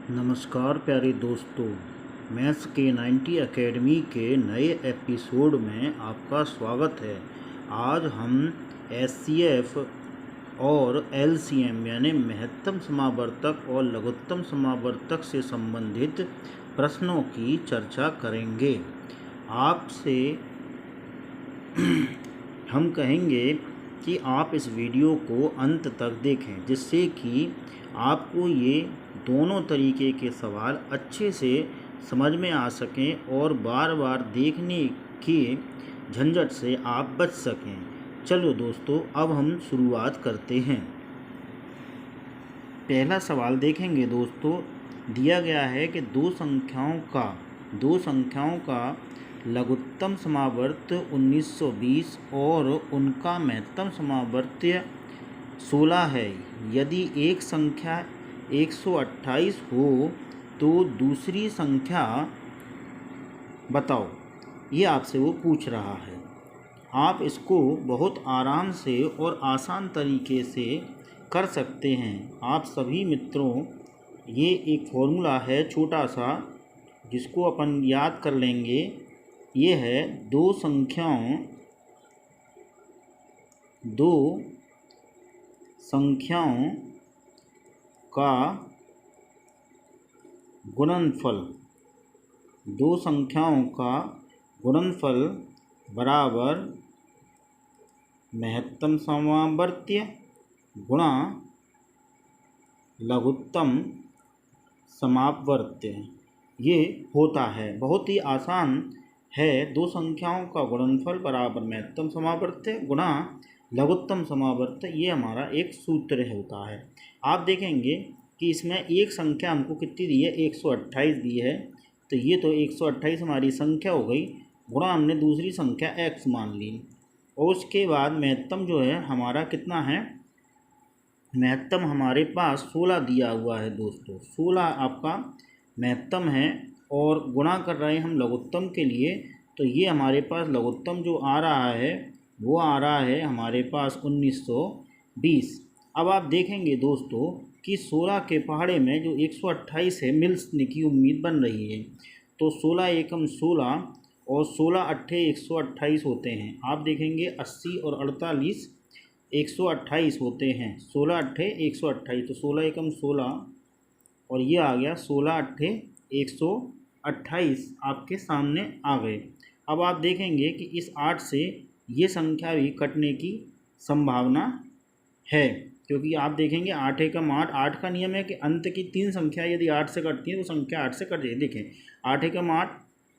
नमस्कार प्यारे दोस्तों, मैथ्स के 90 एकेडमी के नए एपिसोड में आपका स्वागत है। आज हम एचसीएफ और एलसीएम यानी महत्तम समावर्तक और लघुत्तम समावर्तक से संबंधित प्रश्नों की चर्चा करेंगे। आपसे हम कहेंगे कि आप इस वीडियो को अंत तक देखें, जिससे कि आपको ये दोनों तरीके के सवाल अच्छे से समझ में आ सकें और बार बार देखने की झंझट से आप बच सकें। चलो दोस्तों, अब हम शुरुआत करते हैं। पहला सवाल देखेंगे दोस्तों। दिया गया है कि दो संख्याओं का लघुत्तम समावर्त 1920 और उनका महत्तम समावर्त्य 16 है। यदि एक संख्या 128 हो तो दूसरी संख्या बताओ। ये आपसे वो पूछ रहा है। आप इसको बहुत आराम से और आसान तरीके से कर सकते हैं। आप सभी मित्रों, ये एक फॉर्मूला है छोटा सा, जिसको अपन याद कर लेंगे। ये है दो संख्याओं का गुणनफल। दो संख्याओं का गुणनफल बराबर महत्तम समावर्त्य गुणा लघुत्तम समावर्त्य ये होता है। बहुत ही आसान है। दो संख्याओं का गुणनफल बराबर महत्तम समावर्त्य गुणा लघुत्तम समावर्त्य, ये हमारा एक सूत्र होता है। आप देखेंगे कि इसमें एक संख्या हमको कितनी दी है, 128 दी है। तो ये तो 128 हमारी संख्या हो गई, गुणा हमने दूसरी संख्या x मान ली। और उसके बाद महत्तम जो है हमारा कितना है, महत्तम हमारे पास 16 दिया हुआ है दोस्तों। 16 आपका महत्तम है और गुणा कर रहे हैं हम लघुत्तम के लिए। तो ये हमारे पास लघुत्तम जो आ रहा है वो आ रहा है हमारे पास 1920। अब आप देखेंगे दोस्तों कि 16 के पहाड़े में जो 128 है मिलने की उम्मीद बन रही है। तो 16 एकम 16 और 16 अट्ठे 128 होते हैं। आप देखेंगे 80 और 48 128 होते हैं। 16 अट्ठे 128, तो 16 एकम 16 और ये आ गया 16 अट्ठे 128 आपके सामने आ गए। अब आप देखेंगे कि इस 8 से ये संख्या भी कटने की संभावना है, क्योंकि आप देखेंगे 8 एकम 8, 8 का नियम है कि अंत की तीन संख्या यदि 8 से कटती है तो संख्या 8 से कट जाए। देखें 8 एकम 8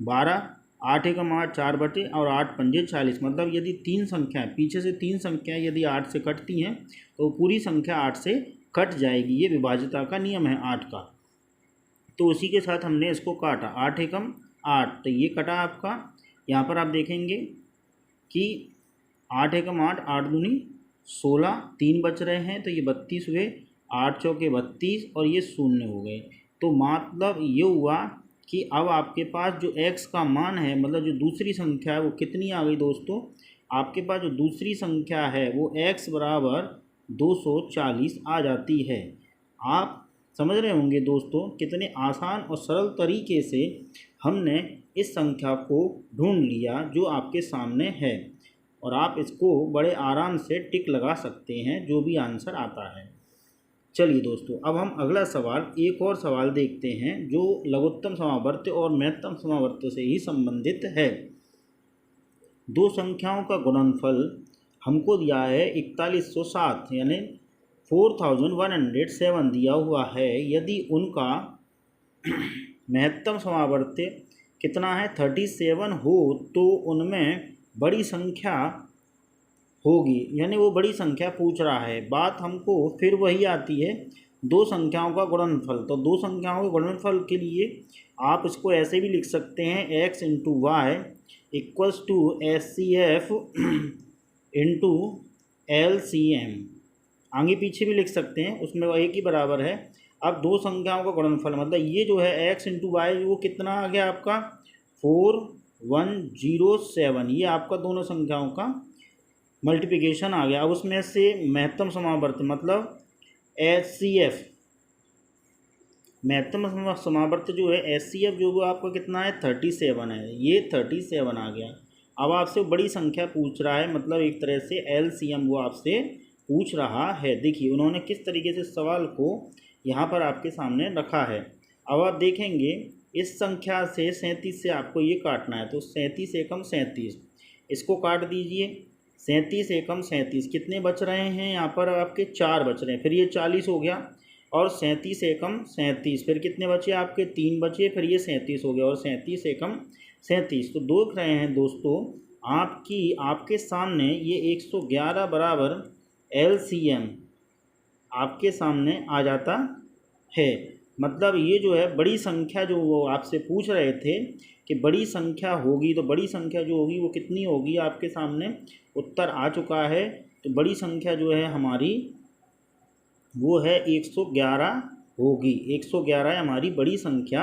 12, 8 एकम 8 4 बटे और 8 पंजे 40। मतलब यदि तीन संख्या पीछे से तीन संख्या यदि 8 से कटती हैं तो पूरी संख्या 8 से कट जाएगी। ये विभाज्यता का नियम है 8 का। तो उसी के साथ हमने इसको काटा, 8 एकम 8, तो ये कटा आपका। यहाँ पर आप देखेंगे कि 8 एकम 8, 8 दूनी 16, 3 बच रहे हैं तो ये 32 हुए, 8 चौके 32 और ये शून्य हो गए। तो मतलब ये हुआ कि अब आपके पास जो x का मान है, मतलब जो दूसरी संख्या है वो कितनी आ गई दोस्तों। आपके पास जो दूसरी संख्या है वो x बराबर 240 आ जाती है। आप समझ रहे होंगे दोस्तों कितने आसान और सरल तरीके से हमने इस संख्या को ढूंढ लिया जो आपके सामने है, और आप इसको बड़े आराम से टिक लगा सकते हैं जो भी आंसर आता है। चलिए दोस्तों, अब हम अगला सवाल, एक और सवाल देखते हैं जो लघुत्तम समावर्त्य और महत्तम समावर्त्य से ही संबंधित है। दो संख्याओं का गुणनफल हमको दिया है 4107 यानी 4107 दिया हुआ है। यदि उनका महत्तम समावर्त्य कितना है 37 हो तो उनमें बड़ी संख्या होगी, यानी वो बड़ी संख्या पूछ रहा है। बात हमको फिर वही आती है, दो संख्याओं का गुणनफल। तो दो संख्याओं के गुणनफल के लिए आप इसको ऐसे भी लिख सकते हैं, x into Y equals to HCF into LCM। आगे पीछे भी लिख सकते हैं, उसमें वह एक ही बराबर है। अब दो संख्याओं का गुणनफल मतलब ये जो है x इंटू वाई वो कितना आ गया आपका 4107। ये आपका दोनों संख्याओं का मल्टीप्लिकेशन आ गया। अब उसमें से महत्तम समावर्त मतलब HCF महत्तम समावर्त जो है HCF जो वो आपका कितना है 37 है, ये 37 आ गया। अब आपसे बड़ी संख्या पूछ रहा है, मतलब एक तरह से LCM वो आपसे पूछ रहा है। देखिए उन्होंने किस तरीके से सवाल को यहाँ पर आपके सामने रखा है। अब आप देखेंगे इस संख्या से 37 से आपको ये काटना है, तो 37 एकम 37, इसको काट दीजिए। 37 एकम 37 कितने बच रहे हैं यहाँ पर आपके 4 बच रहे हैं, फिर ये 40 हो गया। और 37 एकम 37 फिर कितने बचे आपके 3 बचे, फिर ये 37 हो गया और 37 एकम 37। तो देख रहे हैं दोस्तों आपके सामने ये 111 बराबर LCM आपके सामने आ जाता है। मतलब ये जो है बड़ी संख्या जो वो आपसे पूछ रहे थे कि बड़ी संख्या होगी, तो बड़ी संख्या जो होगी वो कितनी होगी, आपके सामने उत्तर आ चुका है। तो बड़ी संख्या जो है हमारी वो है 111 होगी। 111 हमारी बड़ी संख्या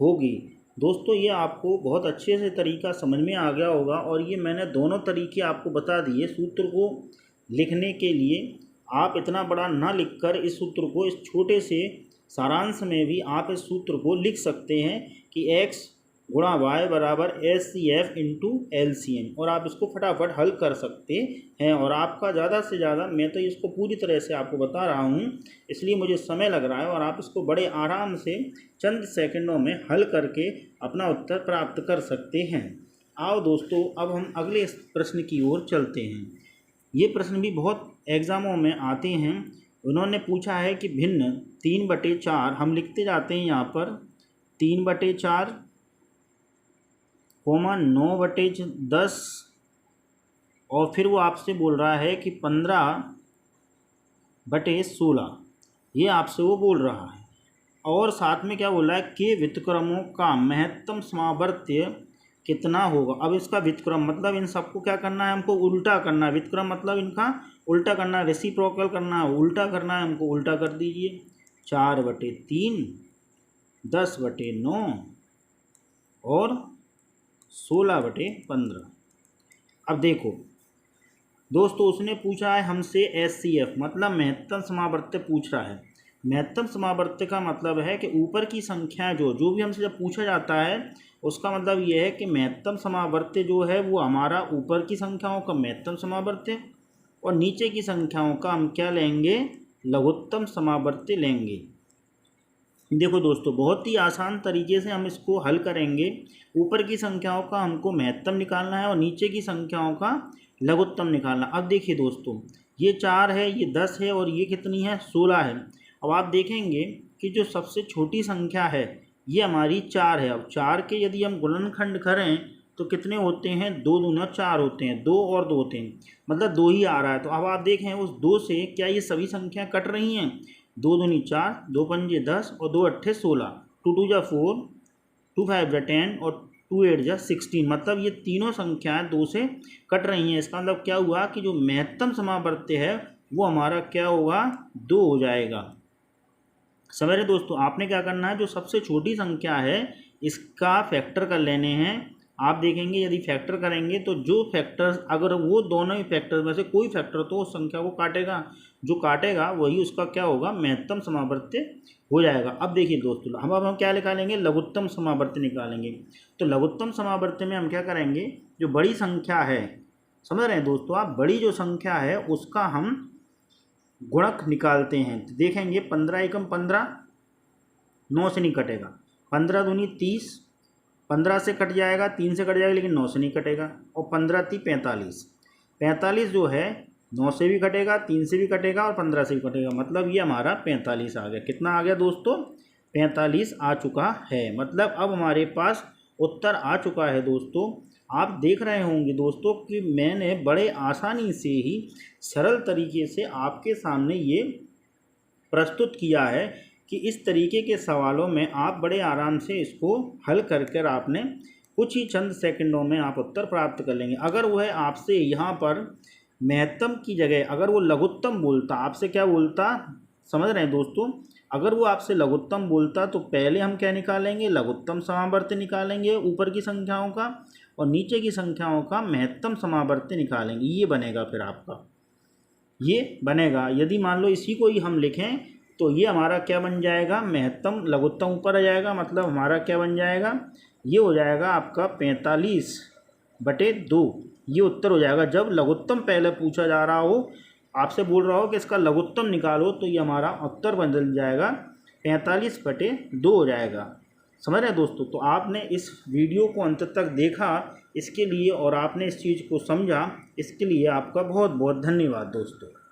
होगी। दोस्तों ये आपको बहुत अच्छे से तरीका समझ में आ गया होगा, और ये मैंने दोनों तरीके आपको बता दिए सूत्र को लिखने के लिए। आप इतना बड़ा ना लिखकर इस सूत्र को इस छोटे से सारांश में भी आप इस सूत्र को लिख सकते हैं कि x गुणा y बराबर HCF इंटू LCM, और आप इसको फटाफट हल कर सकते हैं। और आपका ज़्यादा से ज़्यादा, मैं तो इसको पूरी तरह से आपको बता रहा हूँ इसलिए मुझे समय लग रहा है, और आप इसको बड़े आराम से चंद सेकंडों में हल करके अपना उत्तर प्राप्त कर सकते हैं। आओ दोस्तों अब हम अगले प्रश्न की ओर चलते हैं। ये प्रश्न भी बहुत एग्ज़ामों में आते हैं। उन्होंने पूछा है कि भिन्न 3/4 हम लिखते जाते हैं यहाँ पर 3/4 9/10, और फिर वो आपसे बोल रहा है कि 15/16, ये आपसे वो बोल रहा है। और साथ में क्या बोल रहा है कि व्युत्क्रमों का महत्तम समावर्त्य कितना होगा। अब इसका व्युत्क्रम मतलब इन सबको क्या करना है, हमको उल्टा करना है। व्युत्क्रम मतलब इनका उल्टा करना है, रेसिप्रोकल करना है, उल्टा करना है हमको। उल्टा कर दीजिए 4/3 10/9 और 16/15। अब देखो दोस्तों उसने पूछा है हमसे HCF मतलब महत्तम समावर्त्य पूछ रहा है। महत्तम समावर्त्य का मतलब है कि ऊपर की संख्या जो भी हमसे जब पूछा जाता है उसका मतलब ये है कि महत्तम समावर्त्य जो है वो हमारा ऊपर की संख्याओं का महत्तम समावर्त्य, और नीचे की संख्याओं का हम क्या लेंगे, लघुत्तम समावर्त्य लेंगे। देखो दोस्तों बहुत ही आसान तरीके से हम इसको हल करेंगे। ऊपर की संख्याओं का हमको महत्तम निकालना है और नीचे की संख्याओं का लघुत्तम निकालना। अब देखिए दोस्तों ये 4 है, ये 10 है, और ये कितनी है 16 है। अब आप देखेंगे कि जो सबसे छोटी संख्या है ये हमारी 4 है। अब 4 के यदि हम गुणनखंड करें तो कितने होते हैं, 2 दूना 4 होते हैं, 2 और 2 होते हैं, मतलब 2 ही आ रहा है। तो अब आप देखें उस 2 से क्या ये सभी संख्या कट रही हैं, 2 दूनी 4, 2 पंजे 10 और 2 अट्ठे 16, 2 2 जा 4, 2 5 जा 10 और 2 8 जा 16, मतलब ये तीनों संख्याएं 2 से कट रही हैं। इसका मतलब क्या हुआ कि जो महत्तम समावर्त्य है वो हमारा क्या होगा, 2 हो जाएगा। समझ रहे दोस्तों, आपने क्या करना है, जो सबसे छोटी संख्या है इसका फैक्टर कर लेने हैं। आप देखेंगे यदि फैक्टर करेंगे तो जो फैक्टर्स, अगर वो दोनों ही फैक्टर्स में से कोई फैक्टर तो उस संख्या को काटेगा, जो काटेगा वही उसका क्या होगा, महत्तम समावर्त्य हो जाएगा। अब देखिए दोस्तों हम क्या निकालेंगे, लघुत्तम समावर्त्य निकालेंगे। तो लघुत्तम समावर्त्य में हम क्या करेंगे, जो बड़ी संख्या है, समझ रहे हैं दोस्तों आप, बड़ी जो संख्या है उसका हम गुणक निकालते हैं। तो देखेंगे 15 एकम 15, 9 से नहीं कटेगा, 15 दूनी 30, 15 से कट जाएगा, 3 से कट जाएगा लेकिन 9 से नहीं कटेगा, और 15 × 3 = 45। 45 जो है 9 से भी कटेगा, 3 से भी कटेगा और 15 से भी कटेगा, मतलब ये हमारा 45 आ गया। कितना आ गया दोस्तों, 45 आ चुका है। मतलब अब हमारे पास उत्तर आ चुका है। दोस्तों आप देख रहे होंगे दोस्तों कि मैंने बड़े आसानी से ही सरल तरीके से आपके सामने ये प्रस्तुत किया है कि इस तरीके के सवालों में आप बड़े आराम से इसको हल कर आपने कुछ ही चंद सेकंडों में आप उत्तर प्राप्त कर लेंगे। अगर वह आपसे यहाँ पर महत्तम की जगह अगर वो लघुत्तम बोलता, आपसे क्या बोलता, समझ रहे हैं दोस्तों, अगर वो आपसे लघुत्तम बोलता तो पहले हम क्या निकालेंगे, लघुत्तम समावर्त्य निकालेंगे ऊपर की संख्याओं का, और नीचे की संख्याओं का महत्तम समावर्त्य निकालेंगे। ये बनेगा, फिर आपका ये बनेगा। यदि मान लो इसी को ही हम लिखें तो ये हमारा क्या बन जाएगा, महत्तम लघुत्तम ऊपर आ जाएगा, मतलब हमारा क्या बन जाएगा, ये हो जाएगा आपका 45/2। ये उत्तर हो जाएगा। जब लघुत्तम पहले पूछा जा रहा हो, आपसे बोल रहा हो कि इसका लघुत्तम निकालो, तो ये हमारा उत्तर बदल जाएगा, 45/2 हो जाएगा। समझ रहे हैं दोस्तों। तो आपने इस वीडियो को अंत तक देखा, इसके लिए, और आपने इस चीज़ को समझा, इसके लिए आपका बहुत बहुत धन्यवाद दोस्तों।